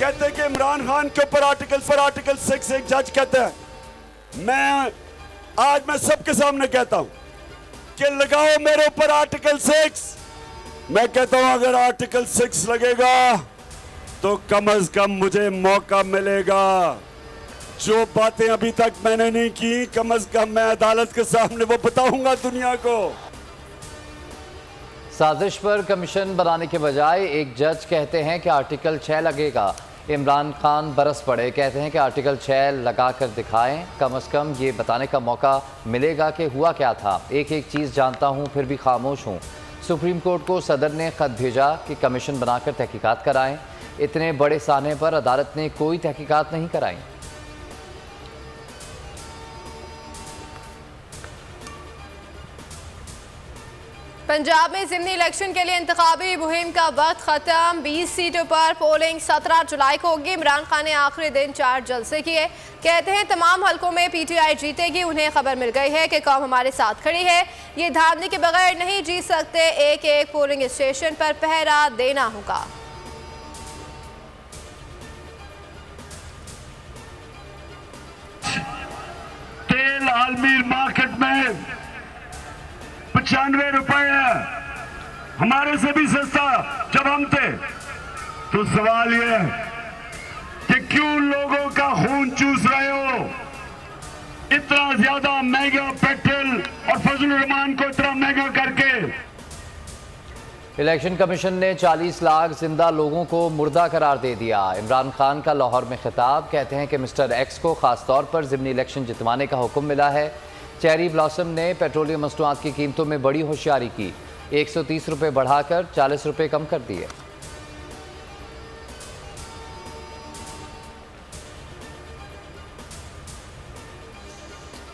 कहते हैं कि इमरान खान के ऊपर आर्टिकल 6 एक जज कहता है, आज मैं सबके सामने कहता हूं कि लगाओ मेरे ऊपर आर्टिकल 6। मैं कहता हूं अगर आर्टिकल 6 लगेगा तो कम से कम मुझे मौका मिलेगा। जो बातें अभी तक मैंने नहीं की, कम से कम मैं अदालत के सामने वो बताऊंगा दुनिया को। साजिश पर कमीशन बनाने के बजाय एक जज कहते हैं कि आर्टिकल 6 लगेगा। इमरान खान बरस पड़े, कहते हैं कि आर्टिकल 6 लगा कर दिखाएं, कम से कम ये बताने का मौका मिलेगा कि हुआ क्या था। एक एक चीज़ जानता हूं फिर भी खामोश हूं। सुप्रीम कोर्ट को सदर ने खत भेजा कि कमीशन बनाकर तहकीकात कराएं। इतने बड़े साने पर अदालत ने कोई तहकीकात नहीं कराई। पंजाब में ज़िमनी इलेक्शन के लिए इंतखाबी मुहिम का वक्त ख़त्म। 20 सीटों पर पोलिंग 17 जुलाई को होगी। इमरान खान ने आखिरी दिन 4 जलसे किए। कहते हैं तमाम हलकों में PTI जीतेगी। उन्हें खबर मिल गई है कि कौम हमारे साथ खड़ी है, ये धांधली के बगैर नहीं जीत सकते। एक एक पोलिंग स्टेशन पर पहरा देना होगा। तेल आलमी मार्केट में 95 रुपए है, हमारे से भी सस्ता जब हम थे। तो सवाल ये है कि क्यों लोगों का खून चूस रहे हो? इतना ज्यादा महंगा पेट्रोल और फजल रहमान को इतना महंगा करके। इलेक्शन कमीशन ने 40 लाख जिंदा लोगों को मुर्दा करार दे दिया। इमरान खान का लाहौर में खिताब, कहते हैं कि मिस्टर एक्स को खास तौर पर ज़िमनी इलेक्शन जितवाने का हुक्म मिला है। चेरी ब्लॉसम ने पेट्रोलियम मसनूआत की कीमतों में बड़ी होशियारी की, 130 रुपये बढ़ाकर 40 रुपये कम कर दिए।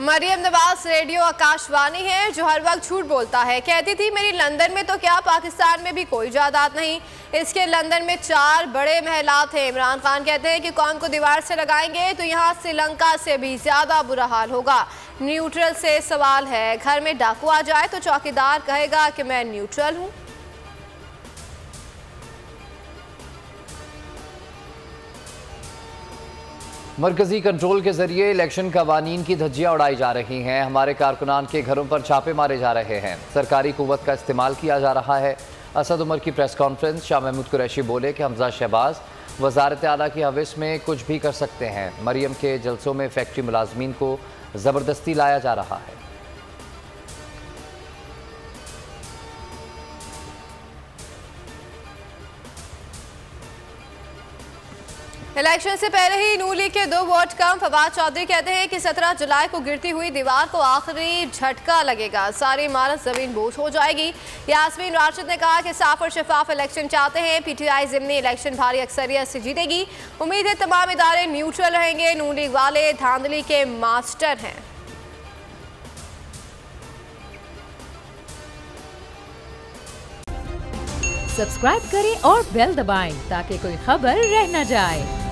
मरियम नवाज रेडियो आकाशवाणी है जो हर वक्त झूठ बोलता है। कहती थी मेरी लंदन में तो क्या पाकिस्तान में भी कोई जायदाद नहीं, इसके लंदन में 4 बड़े महलात हैं। इमरान खान कहते हैं कि कौम को दीवार से लगाएंगे तो यहाँ श्रीलंका से भी ज्यादा बुरा हाल होगा। न्यूट्रल से सवाल है, घर में डाकू आ जाए तो चौकीदार कहेगा कि मैं न्यूट्रल हूँ। मरकजी कंट्रोल के जरिए इलेक्शन कवानीन की धज्जियां उड़ाई जा रही हैं। हमारे कारकुनान के घरों पर छापे मारे जा रहे हैं, सरकारी कुव्वत का इस्तेमाल किया जा रहा है। असद उमर की प्रेस कॉन्फ्रेंस, शाह महमूद कुरैशी बोले कि हमजा शहबाज वजारत आला की हविस में कुछ भी कर सकते हैं। मरियम के जलसों में फैक्ट्री मुलाजमीन को ज़बरदस्ती लाया जा रहा है। इलेक्शन से पहले ही नून लीग के 2 वोट कम। फवाद चौधरी कहते हैं कि 17 जुलाई को गिरती हुई दीवार को आखिरी झटका लगेगा, सारी इमारत जमीन बोझ हो जाएगी। यास्मीन राशिद ने कहा कि साफ और शफाफ इलेक्शन चाहते हैं। PTI ज़िमनी इलेक्शन भारी अक्सरियत से जीतेगी। उम्मीद है तमाम इदारे न्यूट्रल रहेंगे। नून लीग वाले धांधली के मास्टर हैं। सब्सक्राइब करें और बेल दबाएं ताकि कोई खबर रह न जाए।